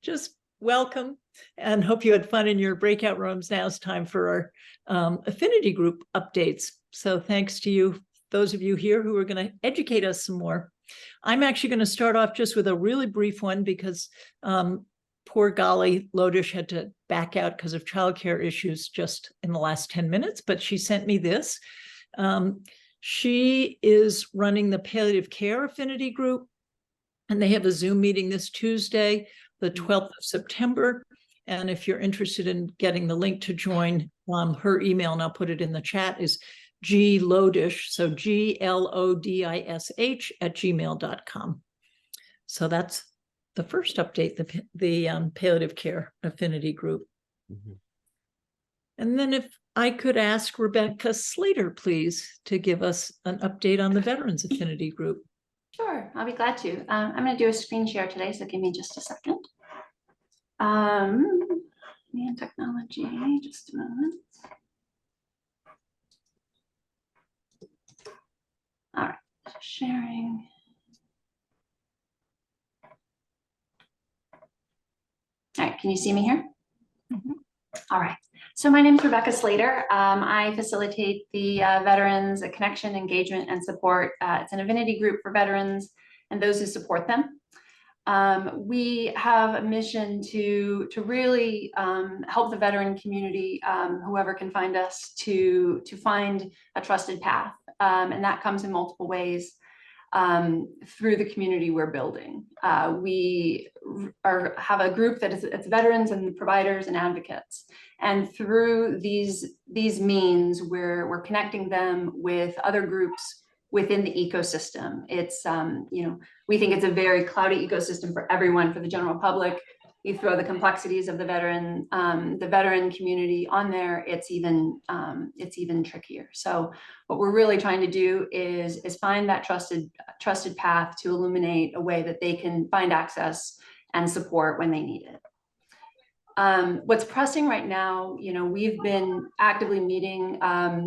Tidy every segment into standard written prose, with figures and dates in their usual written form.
just welcome and hope you had fun in your breakout rooms. Now it's time for our affinity group updates. So thanks to you, those of you here who are going to educate us some more. I'm actually going to start off just with a really brief one because poor golly, Lodish had to back out because of childcare issues just in the last 10 minutes, but she sent me this. She is running the palliative care affinity group, and they have a Zoom meeting this Tuesday, the 12th of September. And if you're interested in getting the link to join, her email, and I'll put it in the chat, is glodish, so GLODISH @gmail.com. So that's the first update, the palliative care affinity group. Mm-hmm. And then if I could ask Rebecca Slater, please, to give us an update on the Veterans Affinity Group. Sure, I'll be glad to. I'm going to do a screen share today, so give me just a second. Me and technology, just a moment. All right, sharing. All right, can you see me here? Mm-hmm. All right, so my name is Rebecca Slater. I facilitate the Veterans Connection, Engagement, and Support. It's an affinity group for veterans and those who support them. We have a mission to really help the veteran community, whoever can find us, to find a trusted path. And that comes in multiple ways through the community we're building. We have a group that it's veterans and providers and advocates. And through these means, we're connecting them with other groups within the ecosystem. It's, we think it's a very cloudy ecosystem for everyone, for the general public. You throw the complexities of the veteran community on there, it's even trickier. So what we're really trying to do is find that trusted path to illuminate a way that they can find access and support when they need it. What's pressing right now, we've been actively meeting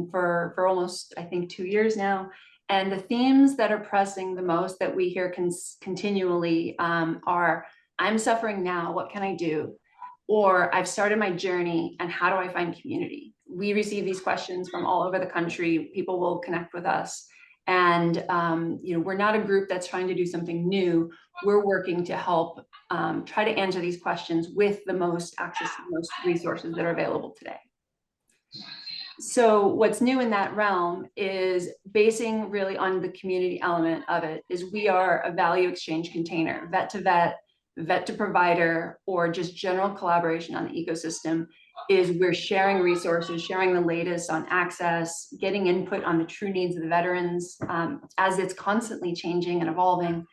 for almost, I think, 2 years now. And the themes that are pressing the most that we hear continually are, I'm suffering now, what can I do? Or I've started my journey, and how do I find community? We receive these questions from all over the country. People will connect with us. And we're not a group that's trying to do something new. We're working to help try to answer these questions with the most access to the most resources that are available today. So what's new in that realm is basing really on the community element of it is we are a value exchange container, vet to vet, vet to provider, or just general collaboration on the ecosystem. Is we're sharing resources, sharing the latest on access, getting input on the true needs of the veterans as it's constantly changing and evolving.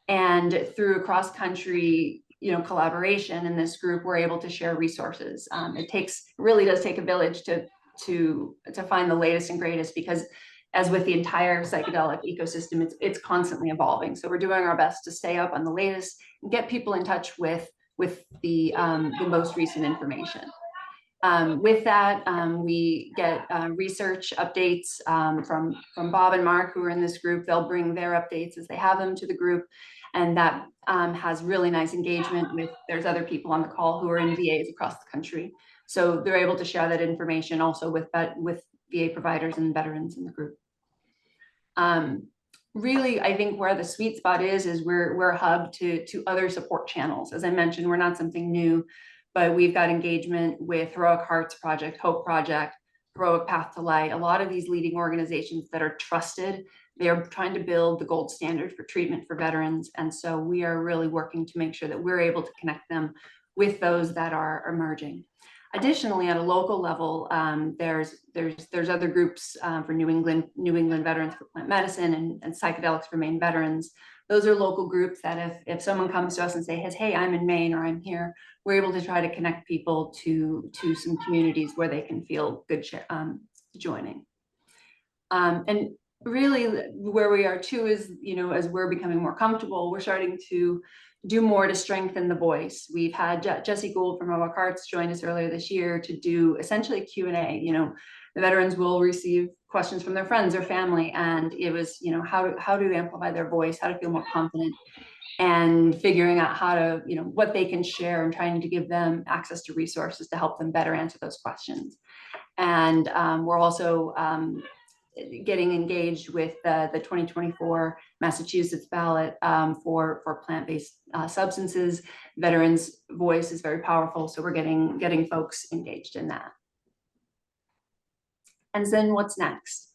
And through cross-country collaboration in this group, we're able to share resources. It really does take a village to find the latest and greatest, because as with the entire psychedelic ecosystem, it's constantly evolving. So we're doing our best to stay up on the latest and get people in touch with the most recent information. With that, we get research updates from Bob and Mark, who are in this group. They'll bring their updates as they have them to the group. And that has really nice engagement with, there's other people on the call who are in VAs across the country. So they're able to share that information also with VA providers and veterans in the group. Really, I think where the sweet spot is we're a hub to other support channels. As I mentioned, we're not something new, but we've got engagement with Heroic Hearts Project, Hope Project, Heroic Path to Light, a lot of these leading organizations that are trusted. They are trying to build the gold standard for treatment for veterans. And so we are really working to make sure that we're able to connect them with those that are emerging. Additionally, at a local level, there's other groups for New England Veterans for Plant Medicine and Psychedelics for Maine Veterans. Those are local groups that if someone comes to us and says, hey, I'm in Maine or I'm here, we're able to try to connect people to some communities where they can feel good joining. And really where we are too is, as we're becoming more comfortable, we're starting to do more to strengthen the voice. We've had Jesse Gould from Heroic Hearts join us earlier this year to do essentially a Q&A. The veterans will receive questions from their friends or family, and it was, how to amplify their voice, how to feel more confident. and figuring out how to, what they can share and trying to give them access to resources to help them better answer those questions. And we're also getting engaged with the 2024 Massachusetts ballot for plant-based substances. Veterans' voice is very powerful, so we're getting folks engaged in that. And then what's next?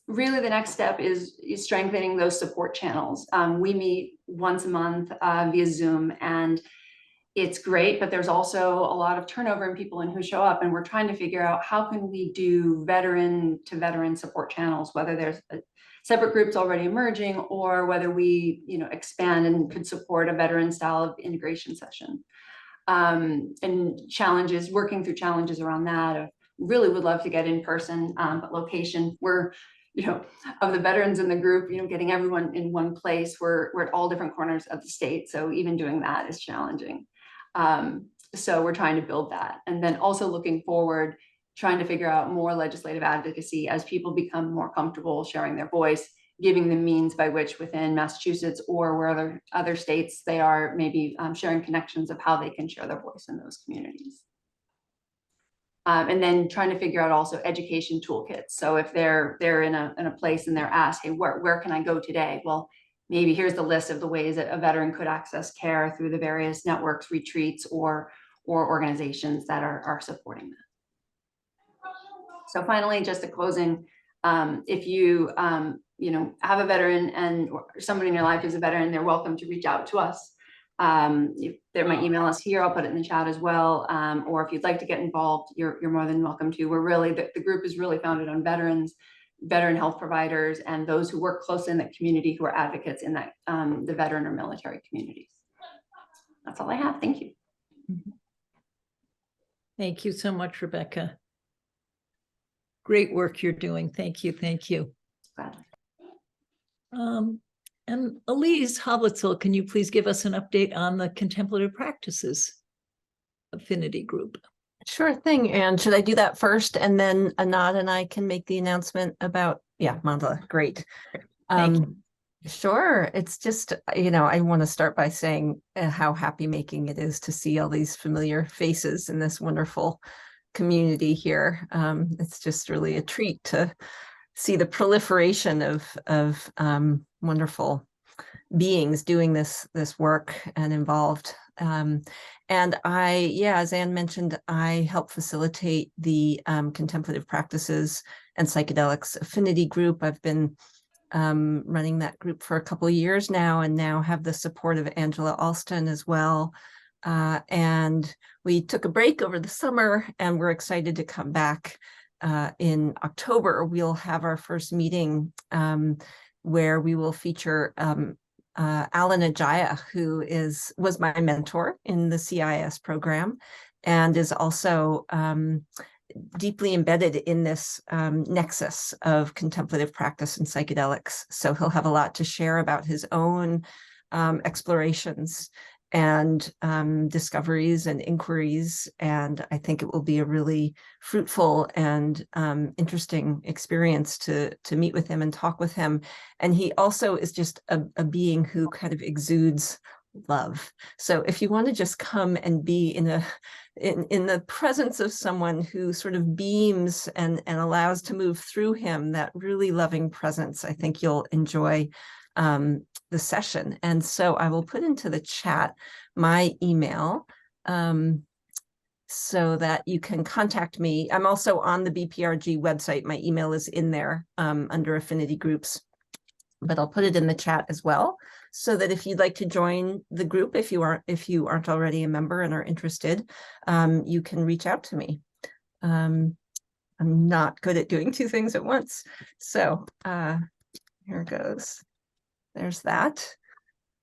Really, the next step is strengthening those support channels. We meet once a month via Zoom, and it's great, but there's also a lot of turnover in people who show up, and we're trying to figure out how can we do veteran to veteran support channels, whether there's separate groups already emerging or whether we expand and could support a veteran style of integration session. And challenges, working through challenges around that. Really would love to get in person, but location, we're of the veterans in the group, getting everyone in one place. We're at all different corners of the state, so even doing that is challenging. So we're trying to build that, and then also looking forward, trying to figure out more legislative advocacy as people become more comfortable sharing their voice, giving them means by which within Massachusetts or where other states they are maybe sharing connections of how they can share their voice in those communities. And then trying to figure out also education toolkits. So if they're in a place and they're asked, hey, where can I go today? Well, maybe here's the list of the ways that a veteran could access care through the various networks, retreats, or organizations that are supporting that. So finally, just a closing, if you have a veteran and or somebody in your life is a veteran, they're welcome to reach out to us. They might email us here. I'll put it in the chat as well. Or if you'd like to get involved, you're more than welcome to. We're really, the group is really founded on veterans, veteran health providers, and those who work close in the community who are advocates in that the veteran or military communities. That's all I have. Thank you. Thank you so much, Rebecca. Great work you're doing. Thank you. Thank you. Gladly. And Elise Hoblitzel, can you please give us an update on the Contemplative Practices Affinity Group? Sure thing. And should I do that first, and then Anad and I can make the announcement about, yeah, Mandala, great. Thank you. Sure. It's just, I want to start by saying how happy making it is to see all these familiar faces in this wonderful community here. It's just really a treat to see the proliferation of wonderful beings doing this work and involved. And as Anne mentioned, I help facilitate the Contemplative Practices and Psychedelics Affinity Group. I've been running that group for a couple of years now, and now have the support of Angela Alston as well. And we took a break over the summer, and we're excited to come back in October. We'll have our first meeting where we will feature Alan Ajaya, who was my mentor in the CIS program and is also deeply embedded in this nexus of contemplative practice and psychedelics. So he'll have a lot to share about his own explorations and discoveries and inquiries. And I think it will be a really fruitful and interesting experience to meet with him and talk with him. And he also is just a being who kind of exudes love. So if you want to just come and be in the presence of someone who sort of beams and allows to move through him, that really loving presence, I think you'll enjoy the session. And so I will put into the chat my email so that you can contact me. I'm also on the BPRG website. My email is in there under affinity groups, but I'll put it in the chat as well, so that if you'd like to join the group, if you aren't already a member and are interested, you can reach out to me. I'm not good at doing two things at once. So here goes. There's that.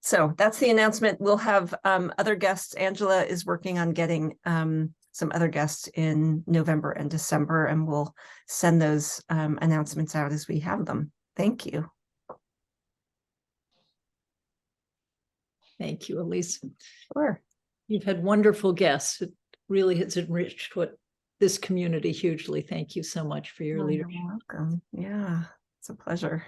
So that's the announcement. We'll have other guests. Angela is working on getting some other guests in November and December, and we'll send those announcements out as we have them. Thank you. Thank you, Elise. Sure. You've had wonderful guests. It really has enriched this community hugely. Thank you so much for your leadership. You're welcome. Yeah, it's a pleasure.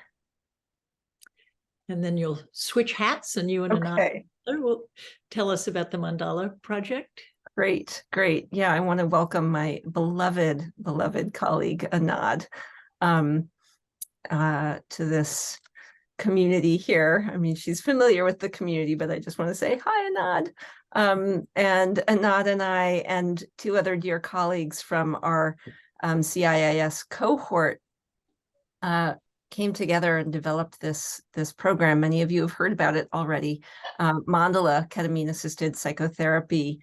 and then you'll switch hats and you and Anand Okay, will tell us about the Mandala project. great, great. Yeah, I want to welcome my beloved colleague, Anand, to this community here. I mean, she's familiar with the community, but I just want to say hi, Anand. And Anand and I and two other dear colleagues from our CIIS cohort came together and developed this program. Many of you have heard about it already. Mandala, ketamine-assisted psychotherapy.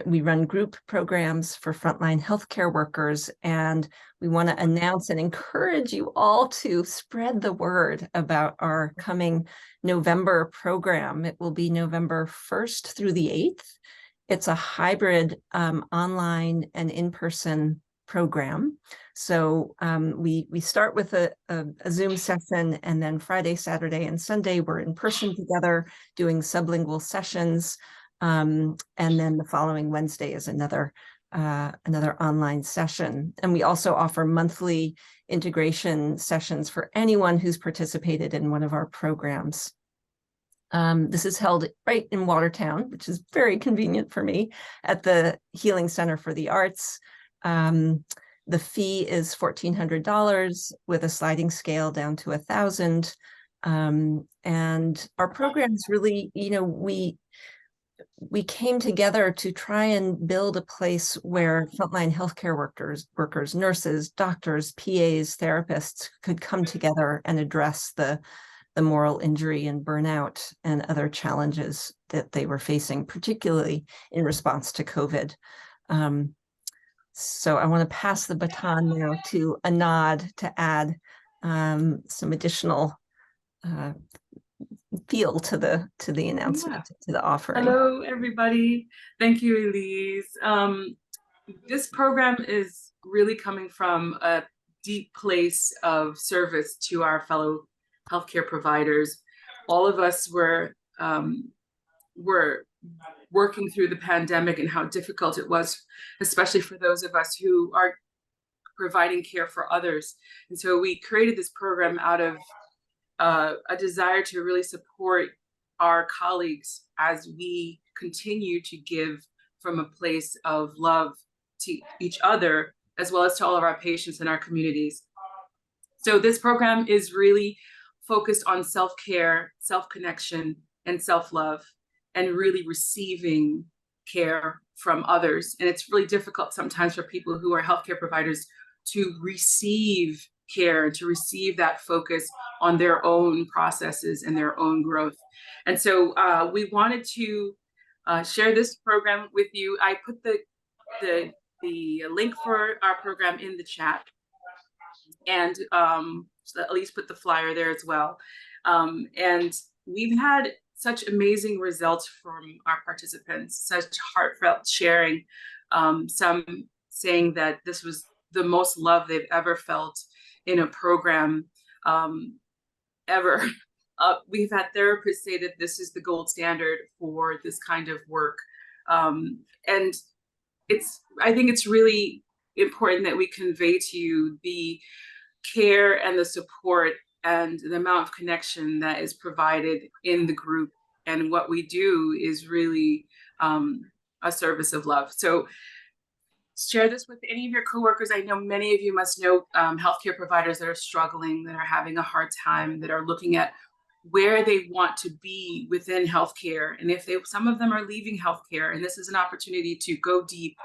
We run group programs for frontline healthcare workers, and we want to announce and encourage you all to spread the word about our coming November program. It will be November 1st through the 8th. It's a hybrid online and in-person program. So we start with a Zoom session, and then Friday, Saturday, and Sunday we're in person together doing sublingual sessions. And then the following Wednesday is another online session. And we also offer monthly integration sessions for anyone who's participated in one of our programs. This is held right in Watertown, which is very convenient for me, at the Healing Center for the Arts. The fee is $1,400 with a sliding scale down to $1,000. And our programs really, we came together to try and build a place where frontline healthcare workers, nurses, doctors, PAs, therapists could come together and address the moral injury and burnout and other challenges that they were facing, particularly in response to COVID. So I want to pass the baton now to Anand to add some additional feel to the announcement, to the offering. Hello, everybody. Thank you, Elise. This program is really coming from a deep place of service to our fellow healthcare providers. All of us were working through the pandemic and how difficult it was, especially for those of us who are providing care for others. And so we created this program out of a desire to really support our colleagues as we continue to give from a place of love to each other, as well as to all of our patients in our communities. So this program is really focused on self-care, self-connection, and self-love, and really receiving care from others. And it's really difficult sometimes for people who are healthcare providers to receive care, to receive that focus on their own processes and their own growth. And so we wanted to share this program with you. I put the link for our program in the chat, and so at least put the flyer there as well. And we've had such amazing results from our participants, such heartfelt sharing, some saying that this was the most love they've ever felt in a program ever. We've had therapists say that this is the gold standard for this kind of work. And I think it's really important that we convey to you the care and the support and the amount of connection that is provided in the group. And what we do is really a service of love. So share this with any of your coworkers. I know many of you must know healthcare providers that are struggling, that are having a hard time, that are looking at where they want to be within healthcare. And if some of them are leaving healthcare, and this is an opportunity to go deep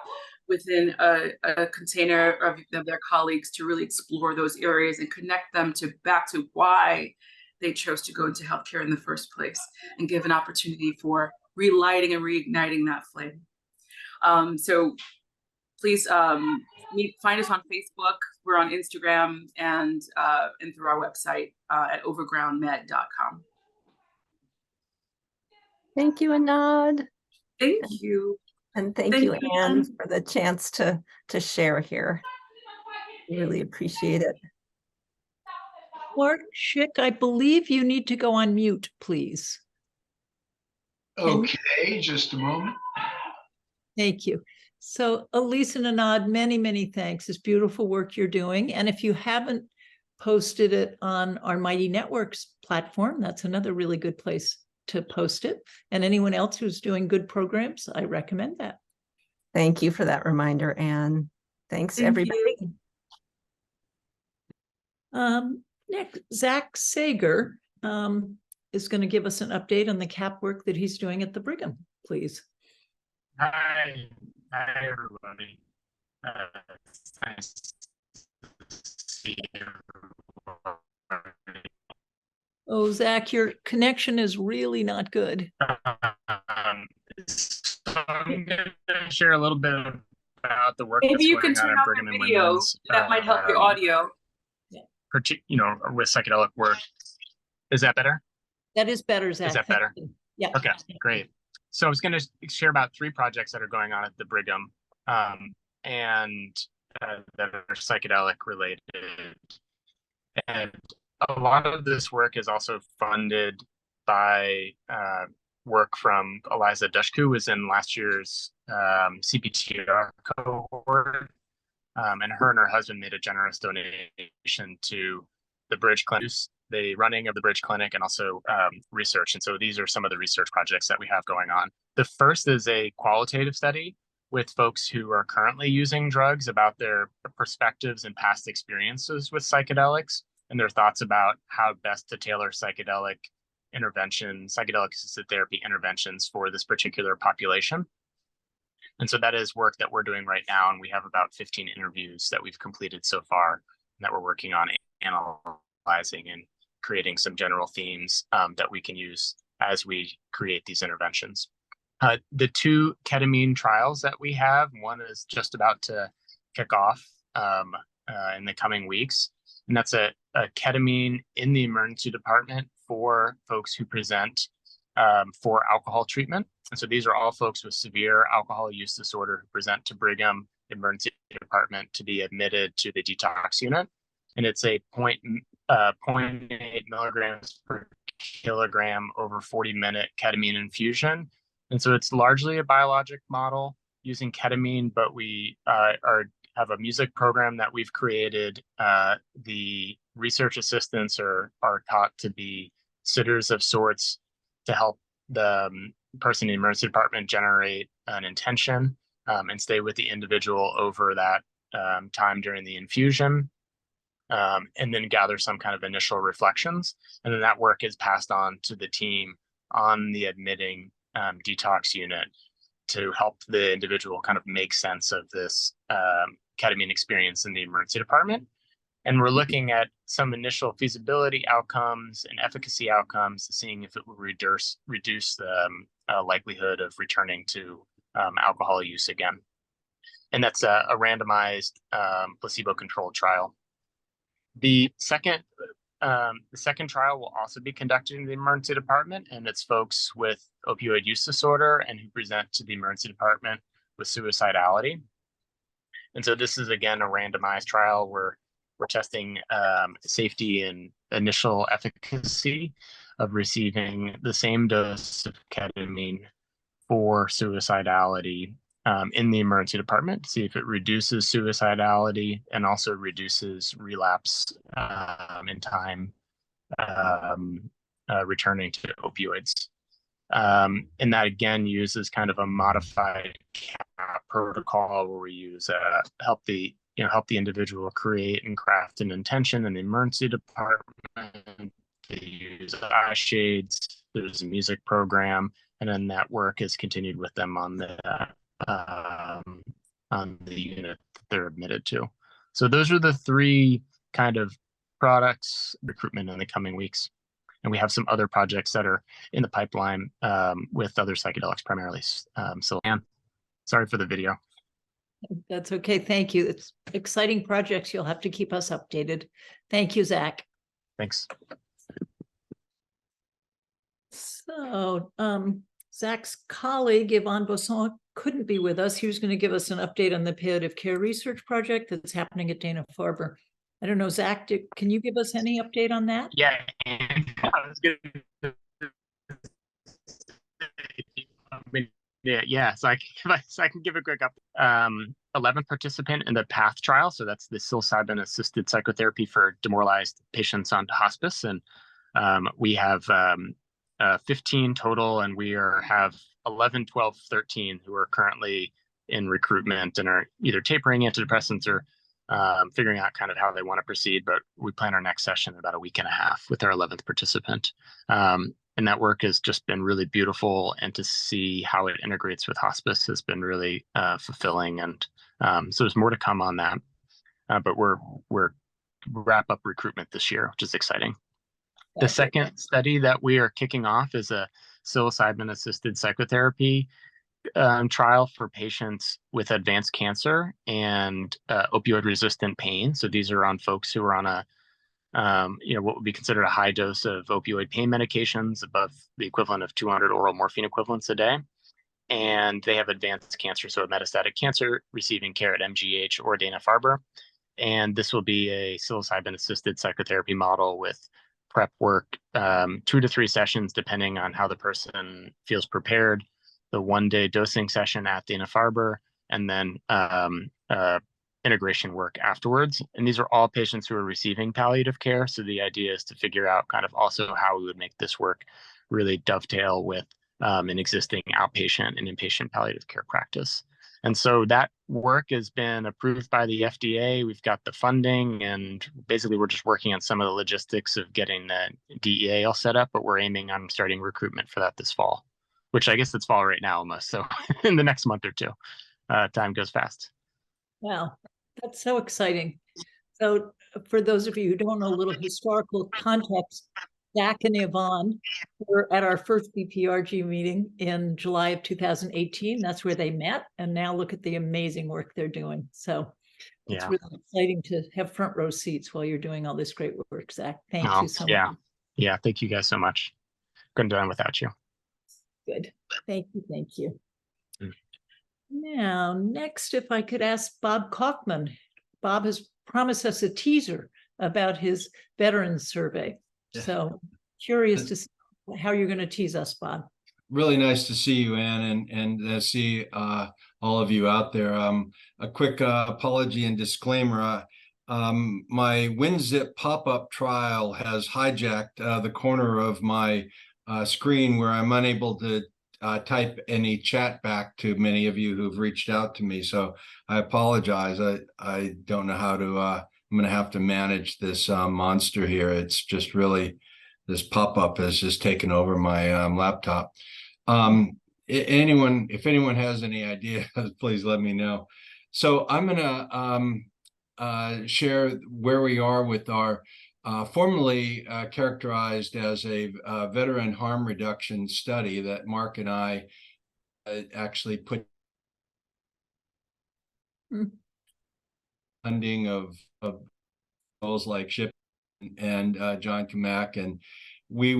within a container of their colleagues to really explore those areas and connect them back to why they chose to go into healthcare in the first place, and give an opportunity for relighting and reigniting that flame. So please find us on Facebook. We're on Instagram and through our website at overgroundmed.com. Thank you, Anand. Thank you. And thank you, Anne, for the chance to share here. Really appreciate it. Mark Schick, I believe you need to go on mute, please. Okay, just a moment. Thank you. So Elise and Anand, many, many thanks. It's beautiful work you're doing. And if you haven't posted it on our Mighty Networks platform. That's another really good place to post it. And anyone else who's doing good programs, I recommend that. Thank you for that reminder, Anne. Thanks, Thank everybody. you. Next, Zach Sager is going to give us an update on the CAP work that he's doing at the Brigham, please. Hi, everybody. It's nice to see everybody. Oh, Zach, your connection is really not good. So I'm going to share a little bit about the work Maybe that's you can going on turn at off Brigham your and video. Women's. That might help your audio. With psychedelic work. Is that better? That is better, Zach. Is that Thank better? you. Yeah. Okay, great. So I was going to share about 3 projects that are going on at the Brigham and that are psychedelic related. And a lot of this work is also funded by work from Eliza Dushku, who was in last year's CPTR cohort. And her husband made a generous donation to the Bridge Clinic, the running of the Bridge Clinic, and also research. And so these are some of the research projects that we have going on. The first is a qualitative study with folks who are currently using drugs about their perspectives and past experiences with psychedelics and their thoughts about how best to tailor psychedelic assisted therapy interventions for this particular population. And so that is work that we're doing right now. And we have about 15 interviews that we've completed so far and that we're working on analyzing and creating some general themes that we can use as we create these interventions. The 2 ketamine trials that we have, one is just about to kick off in the coming weeks. And that's a ketamine in the emergency department for folks who present for alcohol treatment. And so these are all folks with severe alcohol use disorder who present to Brigham Emergency Department to be admitted to the detox unit. And it's a 0.8 milligrams per kilogram over 40-minute ketamine infusion. And so it's largely a biologic model using ketamine, but we have a music program that we've created. The research assistants are taught to be sitters of sorts to help the person in the emergency department generate an intention and stay with the individual over that time during the infusion, and then gather some kind of initial reflections. And then that work is passed on to the team on the admitting detox unit to help the individual kind of make sense of this ketamine experience in the emergency department. And we're looking at some initial feasibility outcomes and efficacy outcomes, seeing if it will reduce the likelihood of returning to alcohol use again. And that's a randomized placebo-controlled trial. The second trial will also be conducted in the emergency department, and it's folks with opioid use disorder and who present to the emergency department with suicidality. And so this is, again, a randomized trial where we're testing safety and initial efficacy of receiving the same dose of ketamine for suicidality in the emergency department to see if it reduces suicidality and also reduces relapse in time returning to opioids. And that, again, uses kind of a modified CAP protocol where we use help the individual create and craft an intention in the emergency department. They use eye shades. There's a music program, and then that work is continued with them on the unit that they're admitted to. So those are the 3 kind of products recruitment in the coming weeks. And we have some other projects that are in the pipeline with other psychedelics primarily. So Anne, sorry for the video. That's okay. Thank you. It's exciting projects. You'll have to keep us updated. Thank you, Zach. Thanks. So Zach's colleague, Yvonne Bosson, couldn't be with us. He was going to give us an update on the palliative care research project that's happening at Dana-Farber. I don't know, Zach, can you give us any update on that? Yeah, and I was going to Yeah. So I can give a quick up. 11th participant in the PATH trial. So that's the psilocybin assisted psychotherapy for demoralized patients on hospice. And we have 15 total, and have 11, 12, 13 who are currently in recruitment and are either tapering antidepressants or figuring out kind of how they want to proceed. But we plan our next session in about a week and a half with our 11th participant. And that work has just been really beautiful, and to see how it integrates with hospice has been really fulfilling. And so there's more to come on that, but we're wrap up recruitment this year, which is exciting. The second study that we are kicking off is a psilocybin assisted psychotherapy trial for patients with advanced cancer and opioid resistant pain. So these are on folks who are on a what would be considered a high dose of opioid pain medications, above the equivalent of 200 oral morphine equivalents a day. And they have advanced cancer, so metastatic cancer, receiving care at MGH or Dana-Farber. And this will be a psilocybin assisted psychotherapy model with prep work, 2 to 3 sessions, depending on how the person feels prepared. The 1-day dosing session at Dana-Farber, and then integration work afterwards. And these are all patients who are receiving palliative care. So the idea is to figure out kind of also how we would make this work really dovetail with an existing outpatient and inpatient palliative care practice. And so that work has been approved by the FDA. We've got the funding, and basically we're just working on some of the logistics of getting the DEA all set up, but we're aiming on starting recruitment for that this fall, which I guess it's fall right now almost. So in the next month or two, time goes fast. Wow, that's so exciting. So for those of you who don't know, a little historical context, Zach and Yvonne were at our first BPRG meeting in July of 2018. That's where they met. And now look at the amazing work they're doing. So it's really exciting to have front row seats while you're doing all this great work, Zach. Thank you so much. Yeah. Thank you guys so much. Couldn't do it without you. Good. Thank you. Thank you. Now, next, if I could ask Bob Kaufman. Bob has promised us a teaser about his veterans survey. So curious to see how you're going to tease us, Bob. Really nice to see you, Ann, and see all of you out there. A quick apology and disclaimer. My WinZip pop-up trial has hijacked the corner of my screen where I'm unable to type any chat back to many of you who've reached out to me. So I apologize. I don't know how to, I'm going to have to manage this monster here. It's just really, this pop-up has just taken over my laptop. If anyone has any ideas, please let me know. So I'm going to share where we are with our formerly characterized as a veteran harm reduction study that Mark and I actually put funding of goals like SHIP and John Kamak, and we've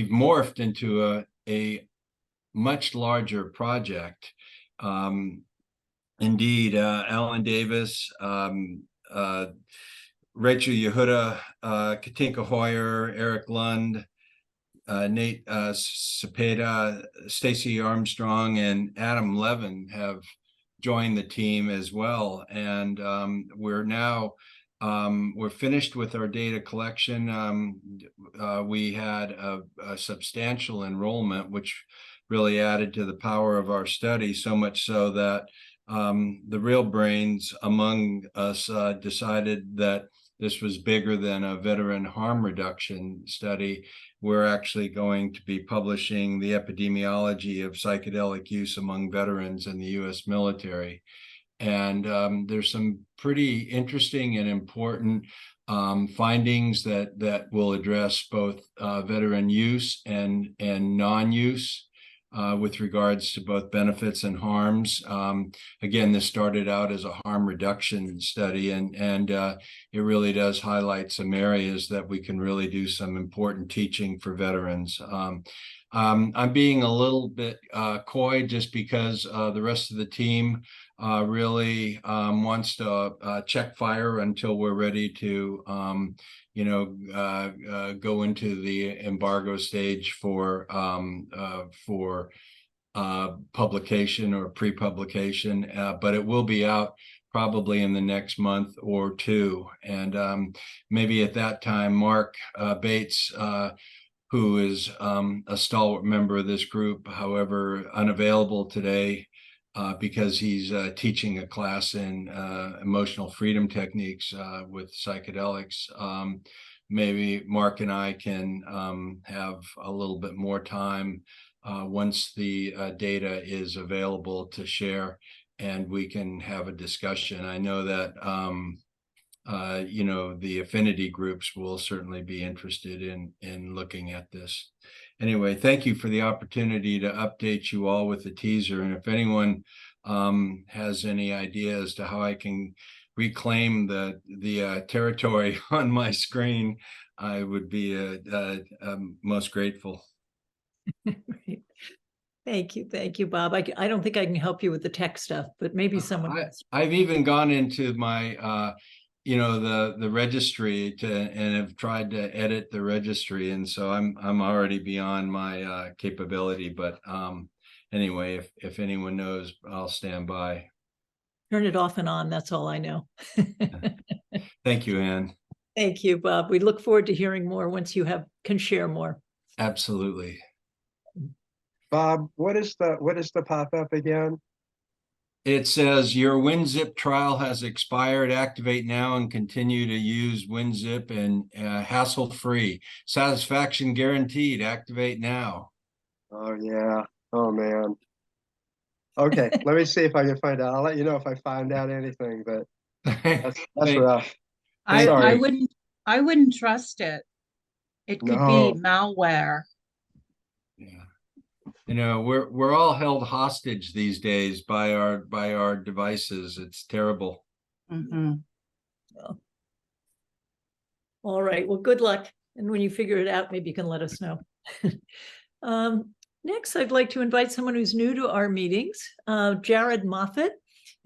morphed into a much larger project. Indeed, Alan Davis, Rachel Yehuda, Katinka Hoyer, Eric Lund, Nate Cepeda, Stacy Armstrong, and Adam Levin have joined the team as well. And we're now we're finished with our data collection. We had a substantial enrollment, which really added to the power of our study, so much so that the real brains among us decided that this was bigger than a veteran harm reduction study. We're actually going to be publishing the epidemiology of psychedelic use among veterans in the U.S. military. And there's some pretty interesting and important findings that will address both veteran use and non-use with regards to both benefits and harms. Again, this started out as a harm reduction study, and it really does highlight some areas that we can really do some important teaching for veterans. I'm being a little bit coy just because the rest of the team really wants to check fire until we're ready to go into the embargo stage for publication or pre-publication, but it will be out probably in the next month or two. And maybe at that time, Mark Bates, who is a stalwart member of this group, however, unavailable today because he's teaching a class in emotional freedom techniques with psychedelics. Maybe Mark and I can have a little bit more time once the data is available to share, and we can have a discussion. I know that you know, the affinity groups will certainly be interested in looking at this. Anyway, thank you for the opportunity to update you all with the teaser. And if anyone has any idea as to how I can reclaim the territory on my screen, I would be most grateful. Great. Thank you, Bob. I don't think I can help you with the tech stuff, but maybe someone else. I've even gone into my you know, the registry and have tried to edit the registry, and so I'm already beyond my capability. But anyway, if anyone knows, I'll stand by. Turn it off and on. That's all I know. Thank you, Anne. Thank you, Bob. We look forward to hearing more once you can share more. Absolutely. Bob, what is the pop-up again? It says your WinZip trial has expired. Activate now and continue to use WinZip and hassle-free. Satisfaction guaranteed. Activate now. Oh yeah. Oh man. Okay, let me see if I can find out. I'll let you know if I find out anything, but that's rough. Sorry. I wouldn't trust it. It could be malware. Yeah. You know, we're all held hostage these days by our devices. It's terrible. Mm-hmm. All right. Well, good luck. And when you figure it out, maybe you can let us know. Next, I'd like to invite someone who's new to our meetings. Jared Moffett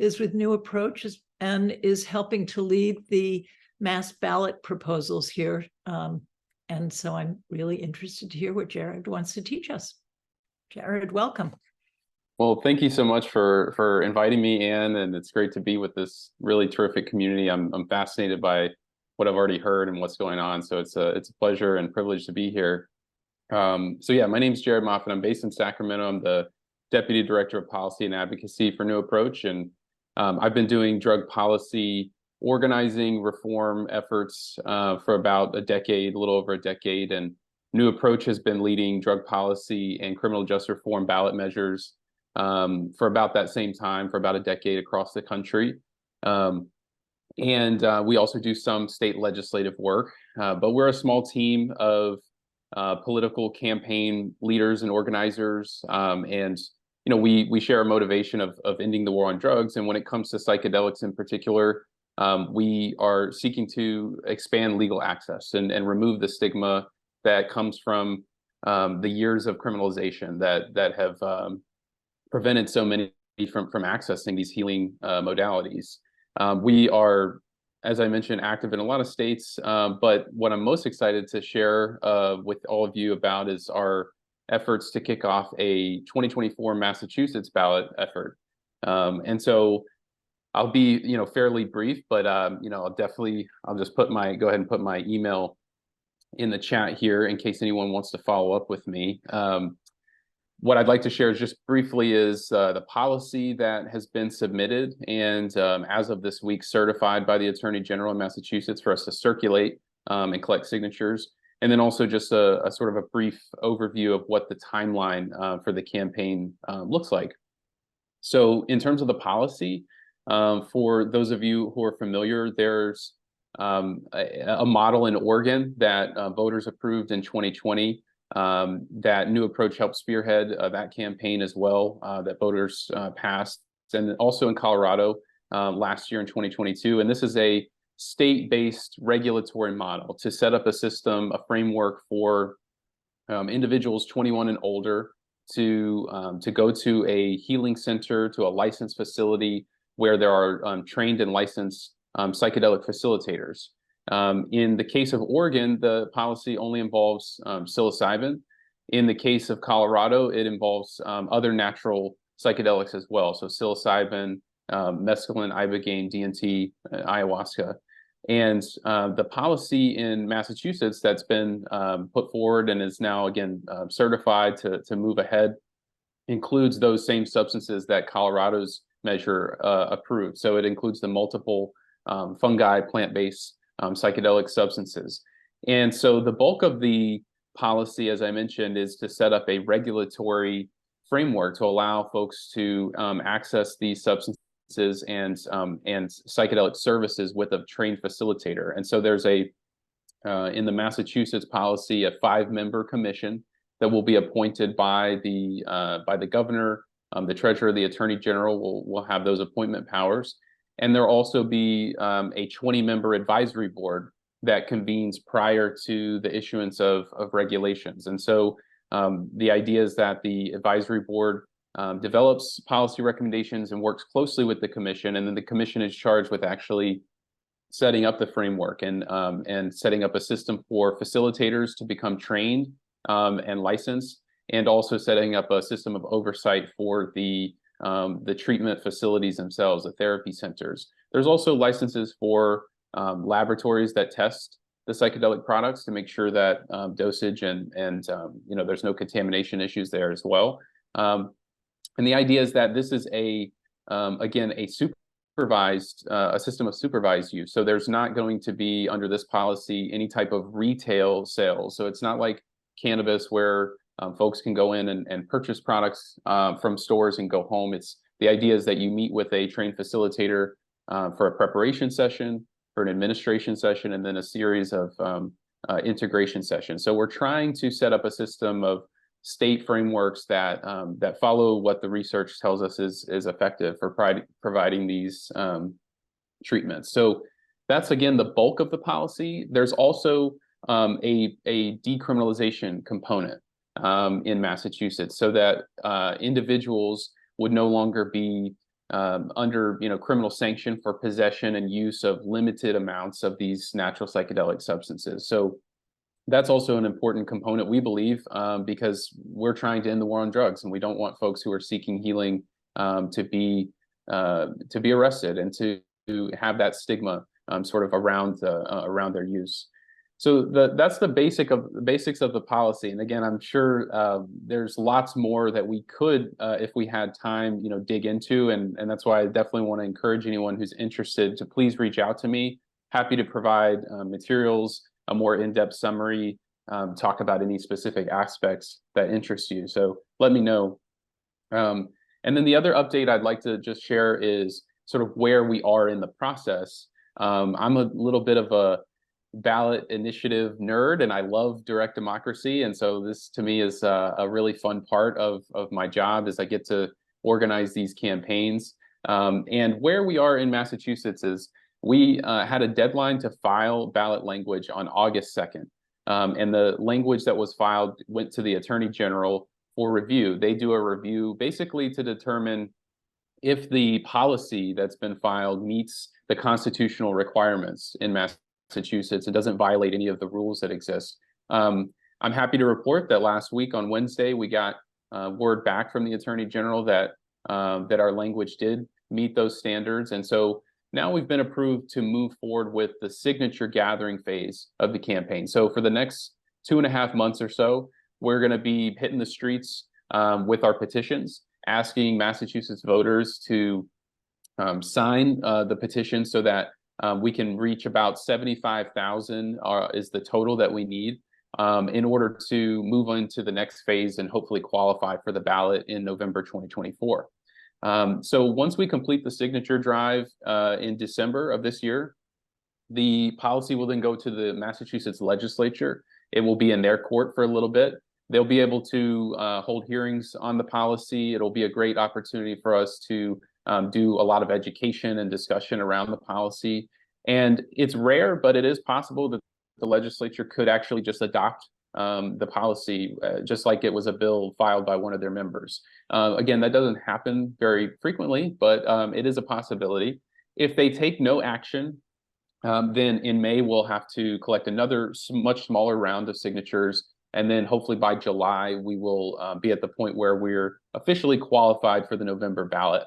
is with New Approach and is helping to lead the mass ballot proposals here. And so I'm really interested to hear what Jared wants to teach us. Jared, welcome. Well, thank you so much for inviting me, Anne, and it's great to be with this really terrific community. I'm fascinated by what I've already heard and what's going on, so it's a pleasure and privilege to be here. So yeah, my name is Jared Moffett. I'm based in Sacramento. I'm the Deputy Director of Policy and Advocacy for New Approach, and I've been doing drug policy organizing reform efforts for about a decade, a little over a decade, and New Approach has been leading drug policy and criminal justice reform ballot measures for about that same time, for about a decade across the country. And we also do some state legislative work, but we're a small team of political campaign leaders and organizers. And, you know, we share a motivation of ending the war on drugs. And when it comes to psychedelics in particular, we are seeking to expand legal access and remove the stigma that comes from the years of criminalization that have prevented so many from accessing these healing modalities. We are, as I mentioned, active in a lot of states, but what I'm most excited to share with all of you about is our efforts to kick off a 2024 Massachusetts ballot effort. And so I'll be, you know, fairly brief, but you know, I'll just go ahead and put my email in the chat here in case anyone wants to follow up with me. What I'd like to share just briefly is the policy that has been submitted and as of this week certified by the Attorney General in Massachusetts for us to circulate and collect signatures. And then also just a sort of a brief overview of what the timeline for the campaign looks like. So in terms of the policy, for those of you who are familiar, there's a model in Oregon that voters approved in 2020 that New Approach helped spearhead that campaign as well, that voters passed, and also in Colorado last year in 2022. And this is a state-based regulatory model to set up a system, a framework for individuals 21 and older to go to a healing center, to a licensed facility where there are trained and licensed psychedelic facilitators. In the case of Oregon, the policy only involves psilocybin. In the case of Colorado, it involves other natural psychedelics as well. So psilocybin, mescaline, ibogaine, DMT, ayahuasca. And the policy in Massachusetts that's been put forward and is now, again, certified to move ahead includes those same substances that Colorado's measure approved. So it includes the multiple fungi, plant-based psychedelic substances. And so the bulk of the policy, as I mentioned, is to set up a regulatory framework to allow folks to access these substances and psychedelic services with a trained facilitator. And so there's in the Massachusetts policy, a 5-member commission that will be appointed by the governor, the treasurer, the attorney general will have those appointment powers. And there'll also be a 20-member advisory board that convenes prior to the issuance of regulations. And so the idea is that the advisory board develops policy recommendations and works closely with the commission, and then the commission is charged with actually setting up the framework and setting up a system for facilitators to become trained and licensed, and also setting up a system of oversight for the treatment facilities themselves, the therapy centers. There's also licenses for laboratories that test the psychedelic products to make sure that dosage and there's no contamination issues there as well. And the idea is that this is again a supervised a system of supervised use. So there's not going to be under this policy any type of retail sales. So it's not like cannabis where folks can go in and purchase products from stores and go home. The idea is that you meet with a trained facilitator for a preparation session, for an administration session, and then a series of integration sessions. So we're trying to set up a system of state frameworks that follow what the research tells us is effective for providing these treatments. So that's, again, the bulk of the policy. There's also a decriminalization component in Massachusetts, so that individuals would no longer be under criminal sanction for possession and use of limited amounts of these natural psychedelic substances. So that's also an important component, we believe, because we're trying to end the war on drugs, and we don't want folks who are seeking healing to be arrested and to have that stigma sort of around their use. So that's the basics of the policy. And again, I'm sure there's lots more that we could, if we had time, dig into. And that's why I definitely want to encourage anyone who's interested to please reach out to me. Happy to provide materials, a more in-depth summary, talk about any specific aspects that interest you. So let me know. And then the other update I'd like to just share is sort of where we are in the process. I'm a little bit of a ballot initiative nerd, and I love direct democracy. And so this to me is a really fun part of my job, is I get to organize these campaigns. And where we are in Massachusetts is we had a deadline to file ballot language on August 2nd. And the language that was filed went to the Attorney General for review. They do a review basically to determine if the policy that's been filed meets the constitutional requirements in Massachusetts and doesn't violate any of the rules that exist. I'm happy to report that last week on Wednesday, we got word back from the Attorney General that our language did meet those standards. And so now we've been approved to move forward with the signature gathering phase of the campaign. So for the next 2.5 months or so, we're going to be hitting the streets with our petitions, asking Massachusetts voters to sign the petition so that we can reach about 75,000 is the total that we need in order to move into the next phase and hopefully qualify for the ballot in November 2024. So once we complete the signature drive in December of this year, the policy will then go to the Massachusetts legislature. It will be in their court for a little bit. They'll be able to hold hearings on the policy. It'll be a great opportunity for us to do a lot of education and discussion around the policy. And it's rare, but it is possible that the legislature could actually just adopt the policy just like it was a bill filed by one of their members. Again, that doesn't happen very frequently, but it is a possibility. If they take no action, then in May, we'll have to collect another much smaller round of signatures And then hopefully by July, we will be at the point where we're officially qualified for the November ballot.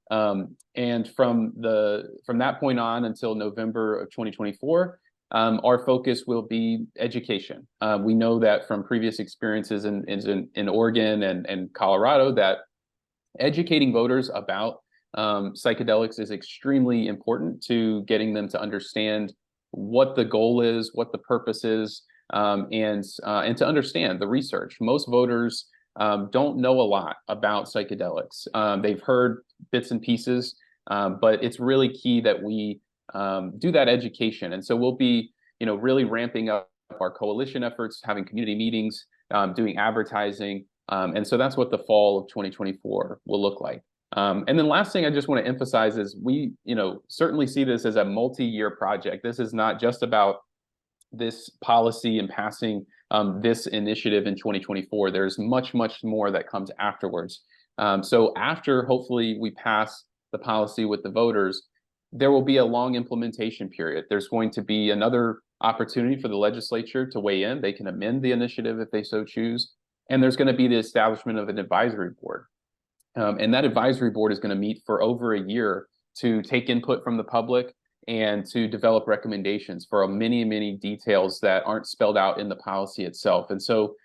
And from that point on until November of 2024, our focus will be education. We know that from previous experiences in Oregon and Colorado that educating voters about psychedelics is extremely important to getting them to understand what the goal is, what the purpose is, and to understand the research. Most voters don't know a lot about psychedelics. They've heard bits and pieces, but it's really key that we do that education. And so we'll be, really ramping up our coalition efforts, having community meetings, doing advertising. And so that's what the fall of 2024 will look like. And then last thing I just want to emphasize is we, certainly see this as a multi-year project. This is not just about this policy and passing this initiative in 2024. There's much, much more that comes afterwards. So after hopefully we pass the policy with the voters, there will be a long implementation period. There's going to be another opportunity for the legislature to weigh in. They can amend the initiative if they so choose. And there's going to be the establishment of an advisory board. And that advisory board is going to meet for over a year to take input from the public and to develop recommendations for many, many details that aren't spelled out in the policy itself. And so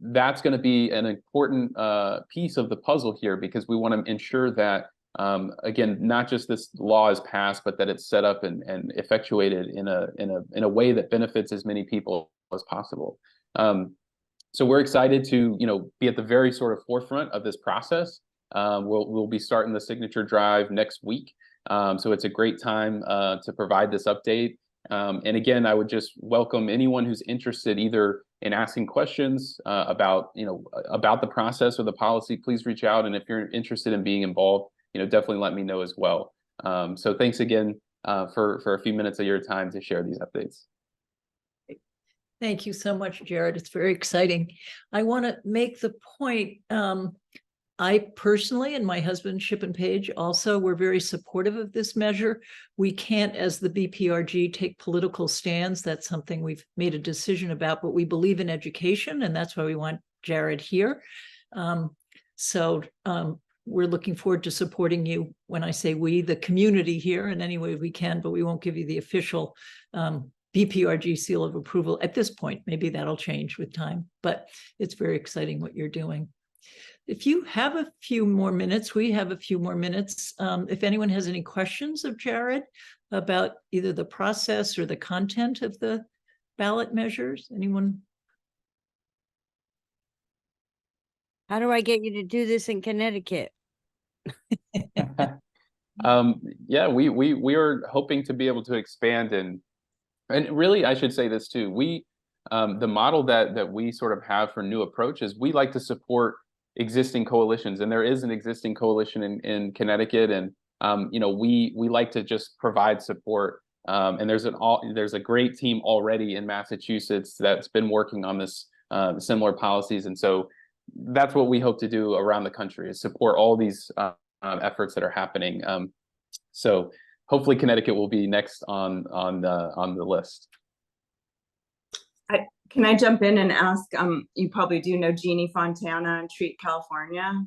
that's going to be an important piece of the puzzle here, because we want to ensure that, again, not just this law is passed, but that it's set up and effectuated in a way that benefits as many people as possible. So we're excited to, be at the very sort of forefront of this process. We'll be starting the signature drive next week. So it's a great time to provide this update. And again, I would just welcome anyone who's interested either in asking questions about the process or the policy. Please reach out. And if you're interested in being involved, definitely let me know as well. So thanks again for a few minutes of your time to share these updates. Thank you so much, Jared. It's very exciting. I want to make the point, I personally and my husband, Ship and Page, also were very supportive of this measure. We can't, as the BPRG, take political stands. That's something we've made a decision about, but we believe in education, and that's why we want Jared here. So we're looking forward to supporting you. When I say we, the community here, in any way we can, but we won't give you the official BPRG seal of approval at this point. Maybe that'll change with time, but it's very exciting what you're doing. If you have a few more minutes, we have a few more minutes. If anyone has any questions of Jared about either the process or the content of the ballot measures, anyone? How do I get you to do this in Connecticut? Yeah, we are hoping to be able to expand and really, I should say this too. The model that we sort of have for new approaches, we like to support existing coalitions, and there is an existing coalition in Connecticut, and we like to just provide support. And there's a great team already in Massachusetts that's been working on this similar policies, and so that's what we hope to do around the country, is support all these efforts that are happening. So hopefully Connecticut will be next on the list. Can I jump in and ask, you probably do know Jeannie Fontana in Treat, California?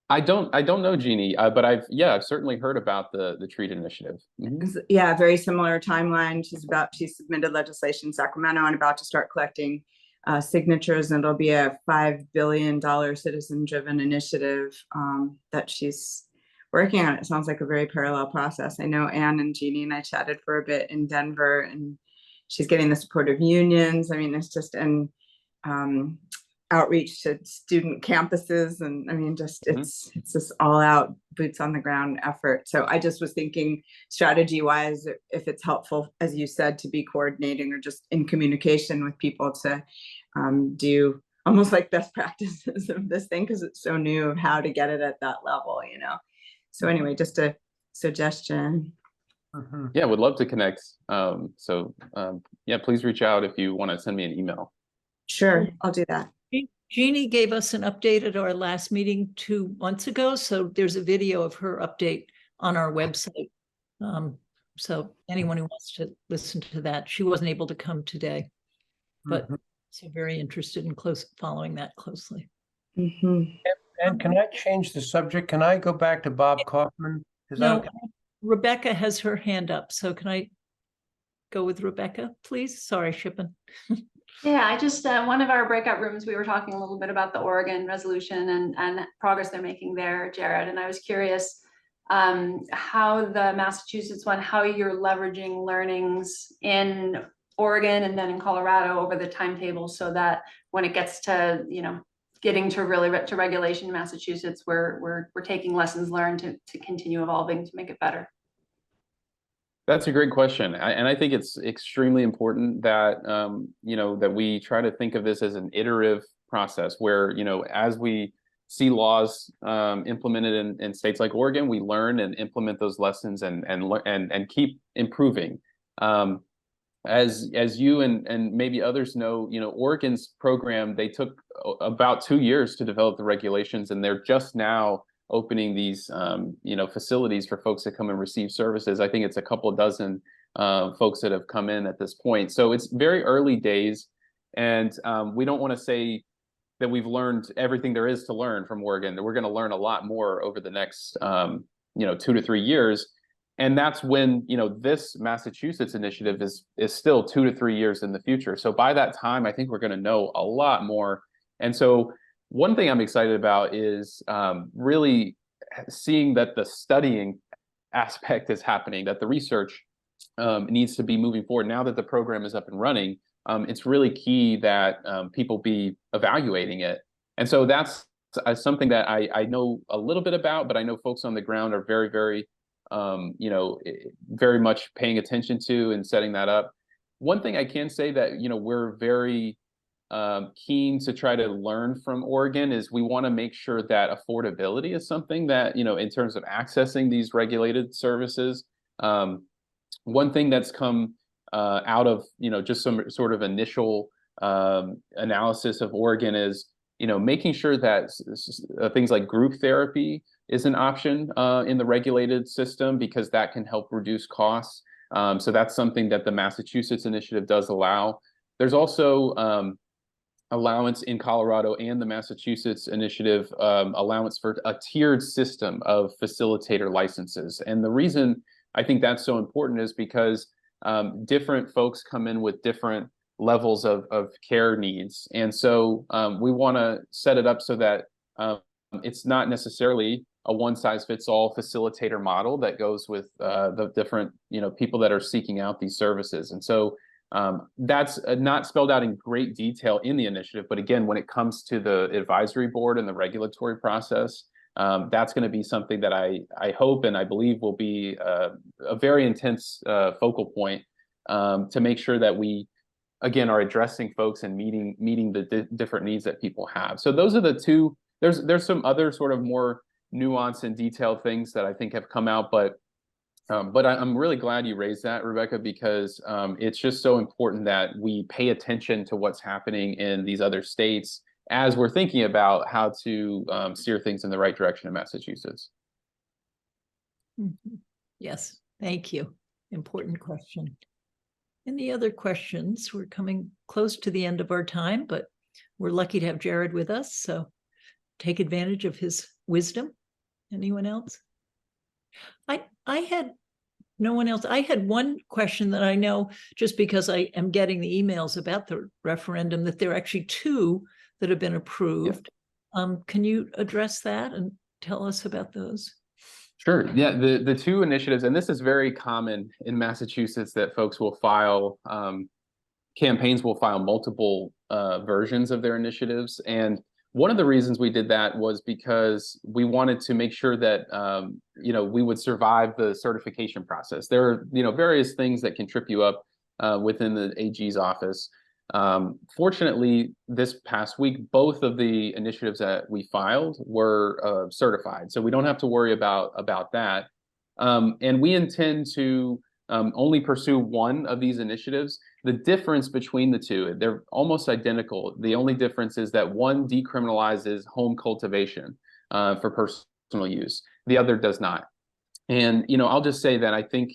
I don't know Jeannie, but I've certainly heard about the Treat initiative. Mm-hmm. Yeah, very similar timeline. She submitted legislation in Sacramento and about to start collecting signatures, and it'll be a $5 billion citizen-driven initiative that she's working on. It sounds like a very parallel process. I know Anne and Jeannie and I chatted for a bit in Denver, and she's getting the support of unions. I mean, it's just an outreach to student campuses, and I mean, just it's this all out boots on the ground effort. So I just was thinking strategy wise, if it's helpful, as you said, to be coordinating or just in communication with people to do almost like best practices of this thing, because it's so new, of how to get it at that level, So anyway, just a suggestion. Yeah, would love to connect. Yeah, please reach out if you want to send me an email. Sure, I'll do that. Jeannie gave us an update at our last meeting 2 months ago, so there's a video of her update on our website. So anyone who wants to listen to that, she wasn't able to come today, but So very interested in following that closely. Mhm. And can I change the subject? Can I go back to Bob Kaufman? Is that No, okay? Rebecca has her hand up, so can I go with Rebecca, please? Sorry, Shippen. Yeah, I just, one of our breakout rooms, we were talking a little bit about the Oregon resolution and progress they're making there, Jared. And I was curious how the Massachusetts one, how you're leveraging learnings in Oregon and then in Colorado over the timetable so that when it gets to, you know, getting to really to regulation in Massachusetts, we're taking lessons learned to continue evolving to make it better. That's a great question, and I think it's extremely important that you know, that we try to think of this as an iterative process where, you know, as we see laws implemented in states like Oregon, we learn and implement those lessons and keep improving. As you and maybe others know, you know, Oregon's program, they took about 2 years to develop the regulations, and they're just now opening these you know, facilities for folks to come and receive services. I think it's a couple dozen folks that have come in at this point. So it's very early days, and we don't want to say that we've learned everything there is to learn from Oregon. That we're going to learn a lot more over the next you know, 2 to 3 years. And that's when, you know, this Massachusetts initiative is still 2 to 3 years in the future. So by that time, I think we're going to know a lot more. And so one thing I'm excited about is really seeing that the studying aspect is happening, that the research needs to be moving forward. Now that the program is up and running, it's really key that people be evaluating it. And so that's something that I know a little bit about, but I know folks on the ground are very, very you know, very much paying attention to and setting that up. One thing I can say that, you know, we're very keen to try to learn from Oregon is we want to make sure that affordability is something that, you know, in terms of accessing these regulated services. One thing that's come out of, you know, just some sort of initial analysis of Oregon is, you know, making sure that things like group therapy is an option in the regulated system, because that can help reduce costs. So that's something that the Massachusetts initiative does allow. There's also allowance in Colorado and the Massachusetts initiative, allowance for a tiered system of facilitator licenses. And the reason I think that's so important is because different folks come in with different levels of care needs. And so we want to set it up so that it's not necessarily a one-size-fits-all facilitator model that goes with the different, you know, people that are seeking out these services. And so that's not spelled out in great detail in the initiative, but again, when it comes to the advisory board and the regulatory process, that's going to be something that I hope and I believe will be a very intense focal point to make sure that we, again, are addressing folks and meeting the different needs that people have. So those are the two. There's some other sort of more nuanced and detailed things that I think have come out, but I'm really glad you raised that, Rebecca, because it's just so important that we pay attention to what's happening in these other states as we're thinking about how to steer things in the right direction in Massachusetts. Mm-hmm. Yes, thank you. Important question. Any other questions? We're coming close to the end of our time, but we're lucky to have Jared with us, so take advantage of his wisdom. Anyone else? I had no one else. I had one question that I know, just because I am getting the emails about the referendum, that there are actually 2 that have been approved. Yep. Can you address that and tell us about those? Sure. Yeah, the 2 initiatives, and this is very common in Massachusetts, that folks will file, campaigns will file multiple versions of their initiatives. And one of the reasons we did that was because we wanted to make sure that you know, we would survive the certification process. There are, you know, various things that can trip you up within the AG's office. Fortunately, this past week, both of the initiatives that we filed were certified, so we don't have to worry about that. And we intend to only pursue one of these initiatives. The difference between the 2, they're almost identical. The only difference is that one decriminalizes home cultivation for personal use. The other does not. And, you know, I'll just say that I think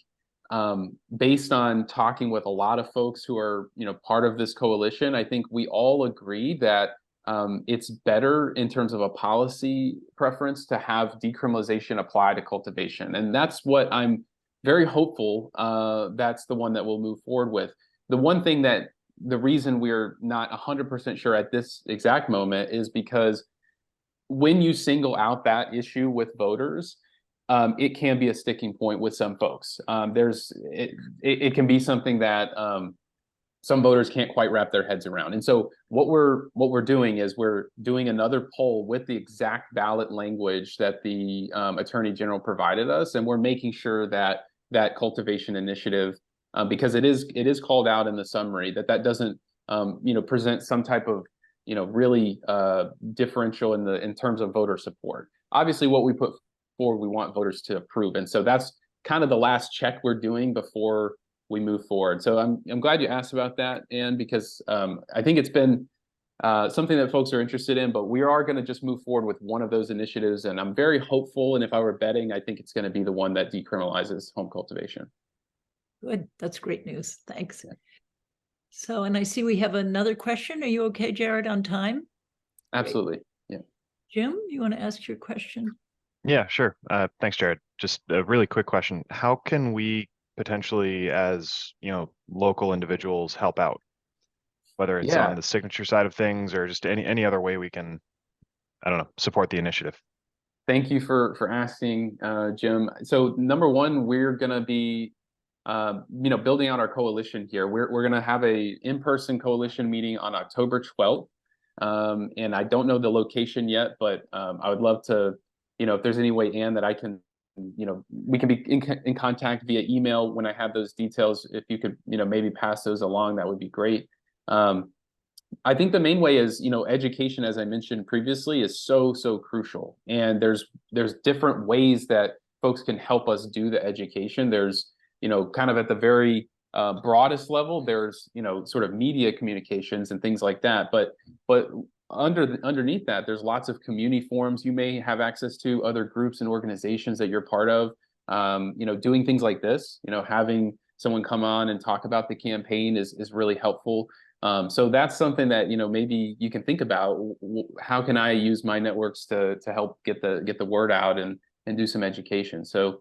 based on talking with a lot of folks who are, part of this coalition, I think we all agree that it's better in terms of a policy preference to have decriminalization apply to cultivation. And that's what I'm very hopeful that's the one that we'll move forward with. The reason we're not 100% sure at this exact moment is because when you single out that issue with voters, it can be a sticking point with some folks. It can be something that some voters can't quite wrap their heads around. And so what we're doing is we're doing another poll with the exact ballot language that the Attorney General provided us, and we're making sure that that cultivation initiative, because it is called out in the summary, that doesn't present some type of really differential in terms of voter support. Obviously, what we put forward, we want voters to approve, and so that's kind of the last check we're doing before we move forward. So I'm glad you asked about that, Anne, because I think it's been something that folks are interested in, but we are going to just move forward with one of those initiatives, and I'm very hopeful. And if I were betting, I think it's going to be the one that decriminalizes home cultivation. Good. That's great news. Thanks. Yeah. So, and I see we have another question. Are you okay, Jared, on time? Absolutely. Great. Yeah. Jim, you want to ask your question? Yeah, sure. Thanks, Jared. Just a really quick question. How can we potentially, as local individuals, help out? Whether it's on the signature side of things or just any other way we can, I don't know, support the initiative. Thank you for asking, Jim. So number one, we're going to be building out our coalition here. We're going to have a in-person coalition meeting on October 12th. And I don't know the location yet, but I would love to, if there's any way, Anne, that I can, we can be in contact via email when I have those details. If you could, maybe pass those along, that would be great. I think the main way is, education, as I mentioned previously, is so crucial. And there's different ways that folks can help us do the education. There's, kind of at the very broadest level, there's, sort of media communications and things like that. But underneath that, there's lots of community forums you may have access to, other groups and organizations that you're part of, doing things like this, having someone come on and talk about the campaign is really helpful. So that's something that, maybe you can think about. How can I use my networks to help get the word out and do some education? So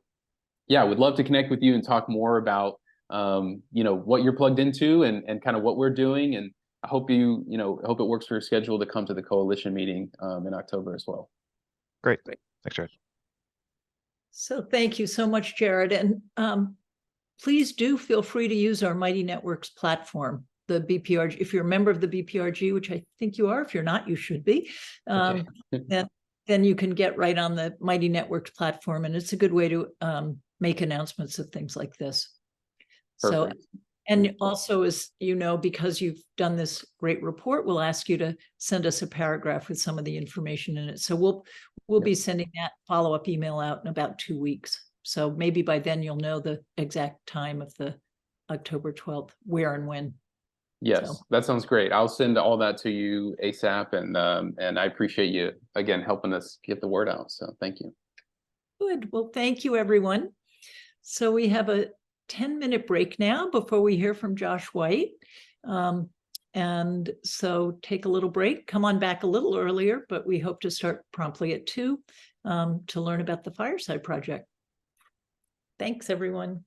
yeah, I would love to connect with you and talk more about, what you're plugged into and kind of what we're doing. And I hope hope it works for your schedule to come to the coalition meeting in October as well. Great. Thanks, Jared. So thank you so much, Jared. And please do feel free to use our Mighty Networks platform, the BPRG. If you're a member of the BPRG, which I think you are, if you're not, you should be, okay. then you can get right on the Mighty Networks platform. And it's a good way to make announcements of things like this. Perfect. So, and also, as you know, because you've done this great report, we'll ask you to send us a paragraph with some of the information in it. So we'll be sending that follow-up email out in about 2 weeks. So maybe by then you'll know the exact time of the October 12th, where and when. Yes, so that sounds great. I'll send all that to you ASAP, and I appreciate you again helping us get the word out. So thank you. Good. Well, thank you, everyone. So we have a 10-minute break now before we hear from Josh White. And so take a little break, come on back a little earlier, but we hope to start promptly at 2 to learn about the Fireside Project. Thanks, everyone.